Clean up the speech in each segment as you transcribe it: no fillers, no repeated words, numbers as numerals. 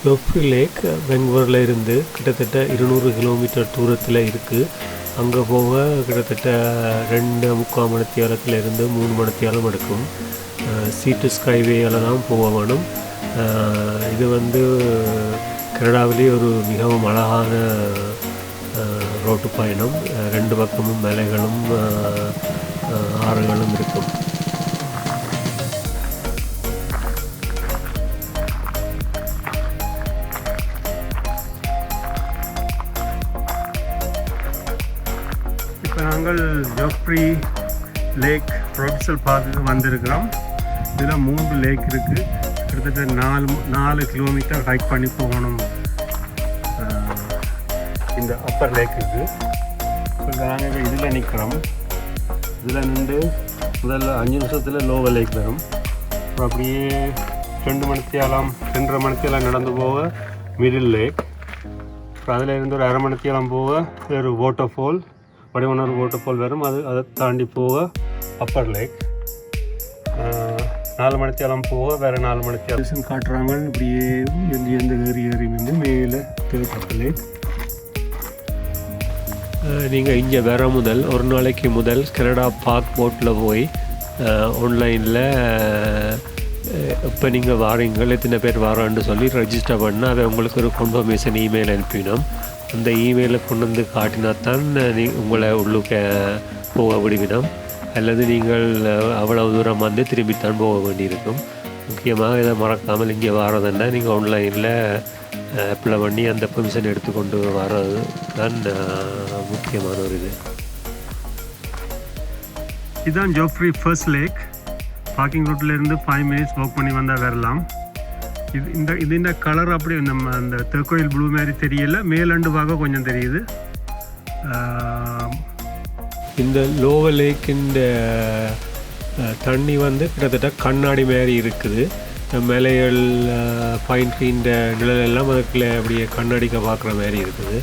Joffrey lakh வெங்கூவரில் இருந்து கிட்டத்தட்ட 200 kilometre தூரத்தில் இருக்குது. அங்கே போக கிட்டத்தட்ட 2.25 மணித்தியாலத்திலிருந்து 3 மணித்தியாலம் எடுக்கும். சீட்டு ஸ்கைவேயால் தான் போக வேணும். இது கனடாவிலே ஒரு மிகவும் அழகான ரோட்டு பயணம். 2 பக்கமும் மலைகளும் ஆறுகளும் இருக்கும். இப்போ நாங்கள் ஜோஃப்ரி லேக் ப்ரொவின்சியல் பார்க்குக்கு வந்திருக்கிறோம். இதில் 3 லேக் இருக்குது. கிட்டத்தட்ட 4 கிலோமீட்டர் ஹைக் பண்ணி போகணும் இந்த அப்பர் லேக்குக்கு. ஸோ நாங்கள் இதில் நிற்கிறோம். இதில் நின்று முதல்ல 5 நிமிஷத்தில் லோவர் லேக் வரும். அப்புறம் அப்படியே 2 மணித்தியாலம் நடந்து போக மிடில் லேக். அப்புறம் அதில் இருந்து ஒரு 1/2 மணித்தியாலம் போக ஒரு வாட்டர் ஃபால், வடிவனூர் வாட்டர் ஃபால் வரும். அதை தாண்டி போக அப்பர் லேக். 4 மணித்தியாலம் போக வேறு 4 மணித்தியாலம் காட்டுறாங்க. இப்படியே எந்த ஏறி மேலே திருப்பட்ட லேக். நீங்கள் இங்கே வர முதல் ஒரு நாளைக்கு முதல் கனடா பார்க் போட்டில் போய் ஆன்லைனில் இப்போ நீங்கள் வாரீங்கள் எத்தனை பேர் வாரான்னு சொல்லி ரெஜிஸ்டர் பண்ணால் அதை உங்களுக்கு ஒரு கன்ஃபர்மேஷன் இமெயில் அனுப்பினோம். அந்த இமெயிலை கொண்டு வந்து காட்டினா தான் உங்களை உள்ளுக்க போக விடுவினோம். அல்லது நீங்கள் அவ்வளவு தூரம் வந்து திரும்பித்தான் போக வேண்டியிருக்கும். முக்கியமாக இதை மறக்காமல் இங்கே வாரதுன்னா நீங்கள் ஆன்லைனில் அப்ளை பண்ணி அந்த பெர்மிஷன் எடுத்துக்கொண்டு வர்றது தான் முக்கியமான ஒரு இது. இதுதான் ஜோஃப்ரி ஃபர்ஸ்ட் லேக். பார்க்கிங் ரூட்லேருந்து 5 மினிட்ஸ் வாக் பண்ணி வந்தால் வரலாம். இந்த கலர் அப்படி நம்ம அந்த தெற்கோயில் ப்ளூ மாதிரி தெரியல, மேலண்டு பார்க்க கொஞ்சம் தெரியுது. இந்த லோவர் லேக்கின் தண்ணி கிட்டத்தட்ட கண்ணாடி மாதிரி இருக்குது. மலைகள் பைன் ட்ரீன்ற நிழலெல்லாம் அதுக்குள்ளே அப்படியே கண்ணாடிக்க பார்க்குற மாதிரி இருக்குது.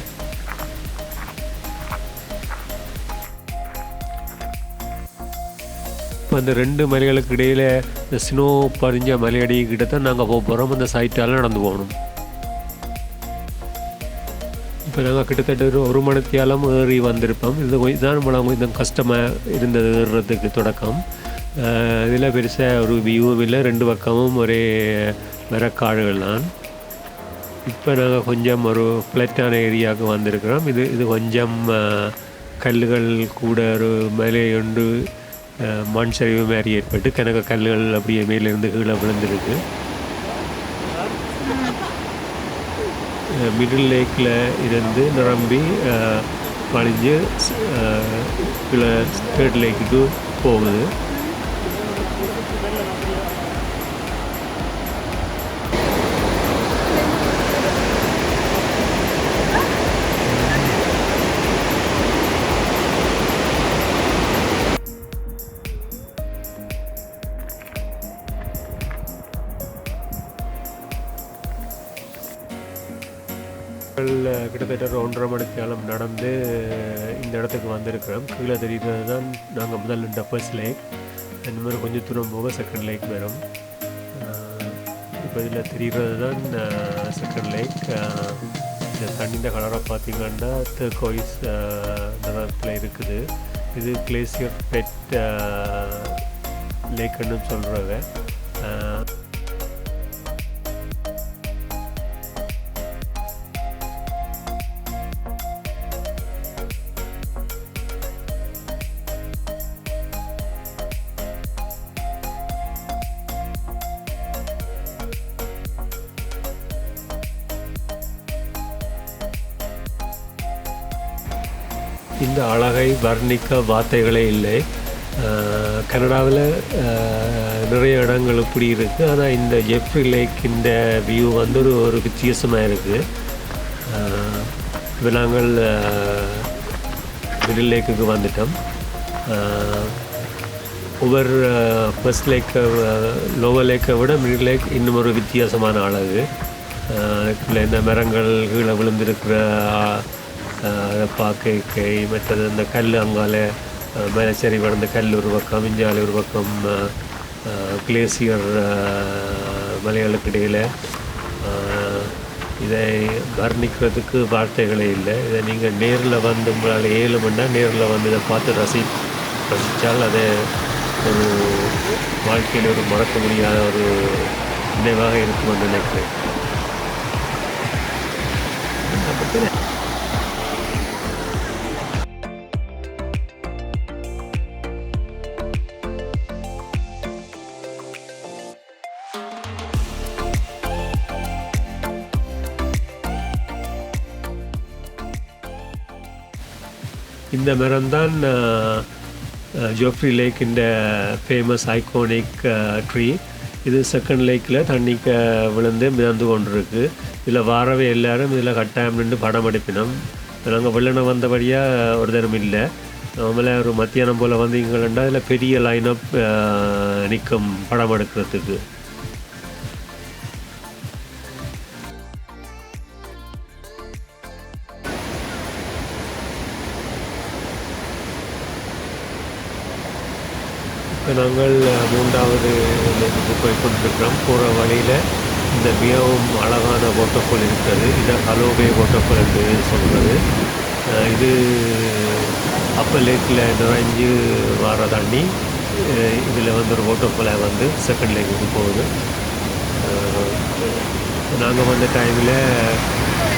இப்போ அந்த 2 மலைகளுக்கு இடையில் இந்த ஸ்னோ பதிஞ்ச மலையடிக்கிட்ட தான் நாங்கள் போக போகிறோம். அந்த சைட்டால் நடந்து போகணும். இப்போ நாங்கள் கிட்டத்தட்ட ஒரு மணித்தியாலம் ஏறி வந்திருப்போம். இதுதான் நம்மள கொஞ்சம் கஷ்டமாக இருந்தது ஏறுறதுக்கு தொடக்கம். இதில் பெருசாக ஒரு வியூவும் இல்லை, 2 பக்கமும் ஒரே மரக்காடுகள் தான். இப்போ நாங்கள் கொஞ்சம் ஒரு ஃப்ளட்டான ஏரியாவுக்கு வந்திருக்கிறோம். இது கொஞ்சம் கல்லுகள் கூட ஒரு மலை ஒன்று மண் சரிவு மாதிரி ஏற்பட்டு கணக்க கல்லுகள் அப்படியே மேலேருந்து கீழே விழுந்துருக்கு. மிடில் லேக்கில் இருந்து நிரம்பி வழிஞ்சு கீழே தேர்ட் லேக்குக்கு போகுது. கிட்டத்தட்ட 1.5 மணித்தியாலம் நடந்து இந்த இடத்துக்கு வந்திருக்கிறோம். கீழே தெரிகிறது தான் நாங்கள் முதல் இந்த ஃபர்ஸ்ட் லேக். இந்த மாதிரி கொஞ்சம் தூரம் போக செகண்ட் லேக் வரும். இப்போ இதில் தெரிகிறது தான் செகண்ட் லேக். இந்த தண்ணிந்த கலரை பார்த்திங்கன்னா டர்கோயிஸ் நிறத்தில் இருக்குது. இது கிளேசியர் பெட் லேக்குன்னு சொல்கிறாங்க. இந்த அழகை வர்ணிக்க வார்த்தைகளே இல்லை. கனடாவில் நிறைய இடங்கள் இப்படி இருக்குது. ஆனால் இந்த ஜெஃப்ரி லேக் இந்த வியூ ஒரு வித்தியாசமாக இருக்குது. இப்போ நாங்கள் மிடில் லேக்குக்கு வந்துட்டோம். ஒவ்வொரு ஃபர்ஸ்ட் லேக்கை லோவர் லேக்கை விட மிடில் லேக் இன்னும் ஒரு வித்தியாசமான அழகு. இந்த மரங்கள் கீழே விழுந்திருக்கிற அதை பார்க்க மற்றது அந்த கல் அங்கால மேலச்சேரி வளர்ந்த கல் ஒரு பக்கம், இஞ்சாலை ஒரு பக்கம், கிளேசியர் மலைகளுக்கு இடையில் இதை வர்ணிக்கிறதுக்கு வார்த்தைகளே இல்லை. இதை நீங்கள் நேரில் வந்து உங்களால் 7 மணி நேரம் நேரில் வந்து இதை பார்த்து ரசித்தால் அதை ஒரு வாழ்க்கையில் ஒரு மறக்க முடியாத ஒரு நினைவாக இருக்குமென்னு நினைக்கிறேன். இந்த மரம்தான் ஜோஃப்ரி லேக் இந்த ஃபேமஸ் ஐகானிக் ட்ரீ. இது செகண்ட் லேக்கில் தண்ணிக்கு விழுந்து மிதந்து கொண்டிருக்கு. இதில் வாரவே எல்லாரும் இதில் கட்டாயம் நின்று படம் எடுப்பினோம். நாங்கள் வெள்ளனை வந்தபடியாக ஒரு தினம் இல்லை. நம்மள ஒரு மத்தியானம் போல் வந்தீங்கன்னா இதில் பெரிய லைனப் நிற்கும் படம் எடுக்கிறதுக்கு. இப்போ நாங்கள் 3வது லேக்குக்கு போய் கொண்டிருக்கிறோம். போகிற வழியில் இந்த மிகவும் அழகான வாட்டர்ஃபால் இருக்கிறது. இதை ஹலோவே வாட்டர்ஃபால் என்று சொல்கிறது. இது அப்பர் லேக்கில் நிறைஞ்சு வர தண்ணி இதில் வந்து ஒரு வாட்டர்ஃபாலாக வந்து செகண்ட் லேக்குக்கு போகுது. நாங்கள் வந்த டைமில்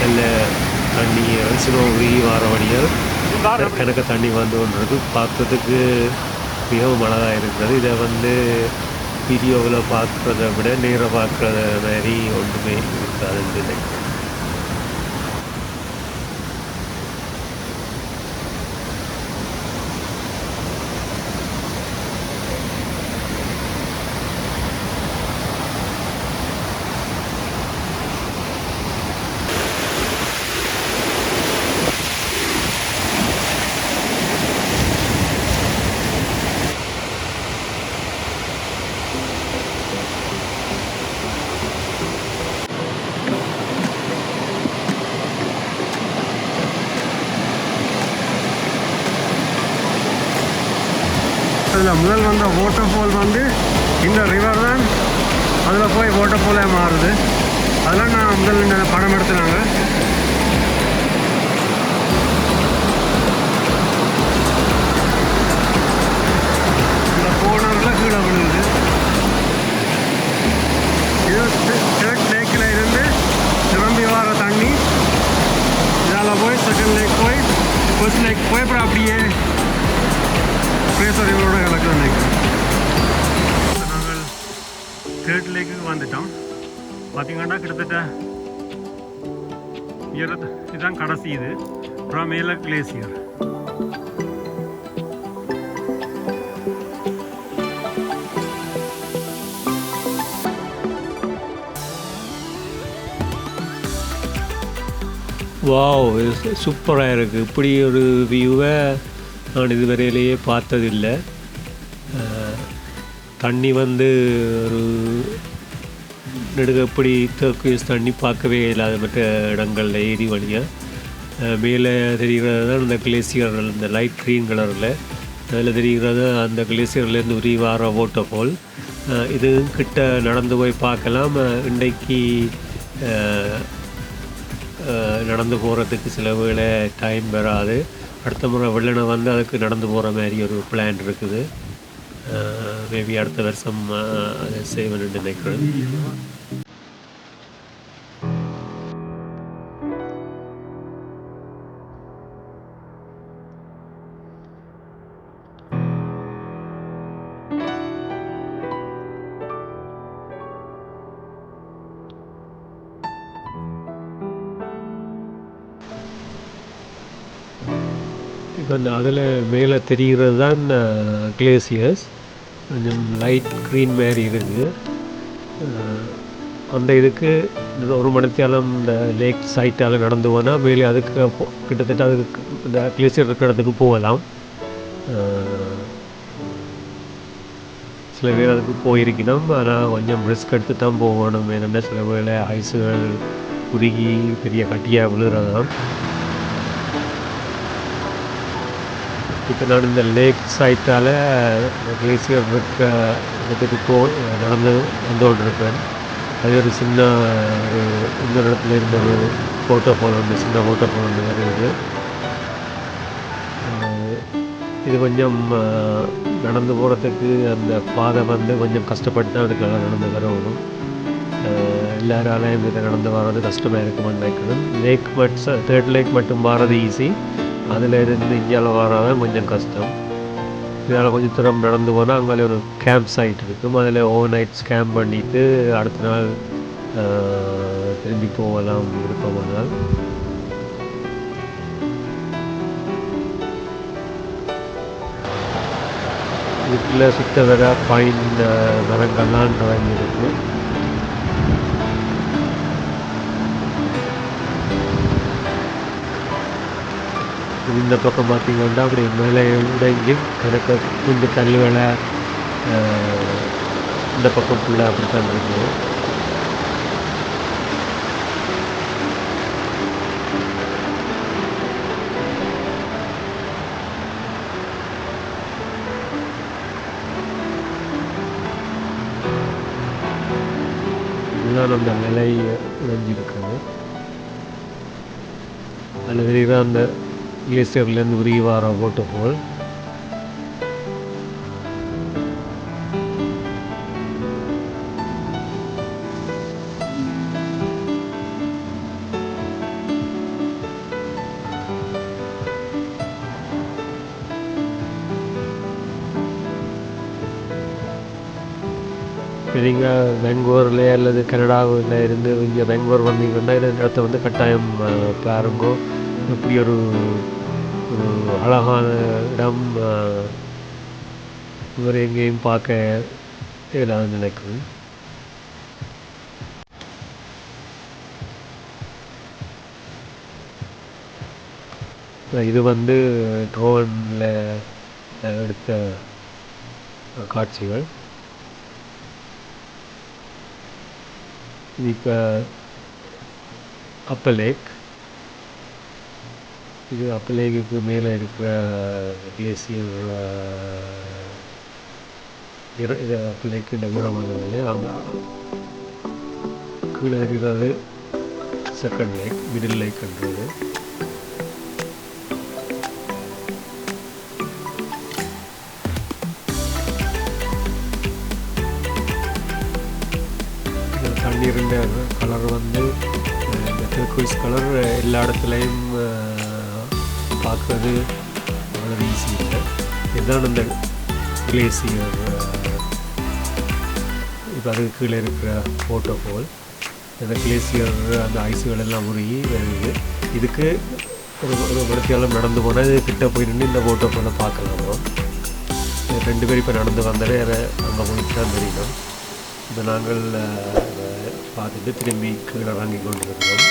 நல்ல தண்ணி சும்மா உருகி வர வழியாக கணக்க தண்ணி வந்து கொண்டிருக்கு. பார்க்குறதுக்கு மிகவும் அழகாக இருக்கிறது. இதை வந்து வீடியோவில் பார்க்குறத விட நேராக பார்க்குறத மாதிரி ஒன்றுமே இருக்காதுன்னு நினைக்கிறேன். அதில் முதல் வந்த வாட்டர்ஃபால் வந்து இந்த ரிவர் தான் அதில் போய் வாட்டர்ஃபாலாக மாறுது. அதெல்லாம் நான் முதல் படம் எடுத்துனாங்க. இந்த போனவரில் கீழே விழுகுது. இது தேர்ட் லேக்கில் இருந்து நிரம்பி வர தண்ணி இதால் போய் செகண்ட் லேக் போய் ஃபர்ஸ்ட் லேக் போய் அப்புறம் அப்படியே பிரேசர் ரிவரோட கலக்க நினைக்கிறேன். நாங்கள் தேர்ட் லேக்குக்கு வந்துட்டோம். பார்த்தீங்கன்னா கிட்டத்தட்ட இதுதான் கடைசி. இது அப்புறம் மேலே கிளேசியர். வாவ், சூப்பராக இருக்குது. இப்படி ஒரு வியூவை நான் இதுவரையிலேயே பார்த்ததில்லை. தண்ணி வந்து ஒரு நெடுகப்படி டர்க்வைஸ் தண்ணி பார்க்கவே இல்லாத மற்ற இடங்களில் ஏரி வழியாக மேலே தெரிகிறது தான் அந்த கிளேசியர்கள், இந்த லைட் க்ரீன் கலரில் அதில் தெரிகிறது அந்த கிளேசியர்லேருந்து உரி வார வாட்டர்ஃபால். இது கிட்ட நடந்து போய் பார்க்கலாம். இன்றைக்கு நடந்து போகிறதுக்கு சில வேளை டைம் வராது. அடுத்த முறை வெள்ளனை வந்து அதுக்கு நடந்து போகிற மாதிரி ஒரு பிளான் இருக்குது. மேபி அடுத்த வருஷம் அதை செய்வேன்னு நினைக்கிறேன். இப்போ அதில் மேலே தெரிகிறது தான் கிளேசியர்ஸ். கொஞ்சம் லைட் க்ரீன் மாதிரி இருக்குது. அந்த இதுக்கு ஒரு மணித்தியாலம் இந்த லேக் சைட்டால் நடந்து போனால் மேலே அதுக்கு கிட்டத்தட்ட அதுக்கு இந்த கிளேசியர் இருக்கிற இடத்துக்கு போகலாம். சில பேர் அதுக்கு போயிருக்கணும். ஆனால் கொஞ்சம் ரிஸ்க் எடுத்து தான் போகணும். என்னென்ன சில வேளை ஐஸுகள் உருகி பெரிய கட்டியாக விழுறதான். இப்போ நான் இந்த லேக் சைட்டால் கிளேசியர் இருக்க இடத்துக்கு நடந்து வந்து கொண்டிருப்பேன். அது ஒரு சின்ன ஒரு இந்த இடத்துல இருந்த ஒரு ஃபோட்டோ ஃபால் ஒன்று சின்ன ஃபோட்டோ ஃபால் ஒன்று வருது. இது கொஞ்சம் நடந்து போகிறதுக்கு அந்த பாதை வந்து கொஞ்சம் கஷ்டப்பட்டு தான் அதுக்காக நடந்து வரணும். எல்லாராலையும் இதை நடந்து வர்றது கஷ்டமாக இருக்குமென்னு நினைக்கிறேன். லேக் தேர்ட் லேக் மட்டும் வர்றது ஈஸி, அதில் இருந்து இந்தியாவில் வர்றதான் கொஞ்சம் கஷ்டம். இதனால் கொஞ்சம் தூரம் நடந்து போனால் அங்கே ஒரு கேம்ப் சைட் இருக்கும், அதில் ஓவர் நைட்ஸ் கேம்ப் பண்ணிவிட்டு அடுத்த நாள் திரும்பி போகலாம் விருப்பமானால். இதுக்குள்ளே சுத்த வர பைன் மரங்கள்லாம் நிறைஞ்சிருக்கு. இந்த பக்கம் பார்த்திங்கன்னா அப்படி மேலே உடைஞ்சு கிடக்க குண்டு கல் வேலை இந்த பக்கம் ஃபுல்லாக அப்படித்தான் இருக்குது. இதுதான் அந்த நிலை உடைஞ்சிருக்குது. அதில் தெரியுற அந்த கிளேசியர்லேருந்து உருகி வர வாட்டர்ஃபால். நீங்கள் பெங்களூரில் அல்லது கனடாவில் இருந்து இங்கே பெங்களூர் வந்தீங்கன்னா இந்த இடத்த வந்து கட்டாயம் பாருங்கோ. இப்படி ஒரு அழகான இடம் இவர் எங்கேயும் பார்க்க இயலாதுன்னு நினைக்கிறேன். இது வந்து ட்ரோனில் எடுத்த காட்சிகள். இது இப்போ அப்பர் லேக். இது அப்பர் லேக்குக்கு மேலே இருக்கிற கிளேசியர். இது அப்பர் லேக்கு நகரமானது. அங்கே கீழே இருக்கிறது செகண்ட் லேக், மிடில் லேக்ன்றது. தண்ணீருண்ட கலர் வந்து இந்த டர்குய்ஸ் கலர் எல்லா இடத்துலையும் பார்க்குறது அவ்வளோ ஈஸி இல்லை. இதுதான் அந்த கிளேசியர். இப்போ அதுக்கு கீழே இருக்கிற வாட்டர்ஃபால். அந்த கிளேசியர் அந்த ஐஸுகள் எல்லாம் உருகி வருது. இதுக்கு ஒரு மணித்தேலம் நடந்து போனால் இது கிட்ட போய் நின்று இந்த வாட்டர்ஃபாலை பார்க்கலாம். 2 பேர் இப்போ நடந்து வந்தாலே அதை அங்கே போயிட்டு தான் தெரியணும். இப்போ நாங்கள் பார்த்துட்டு திரும்பி கீழே இறங்கி கொண்டிருக்கிறோம்.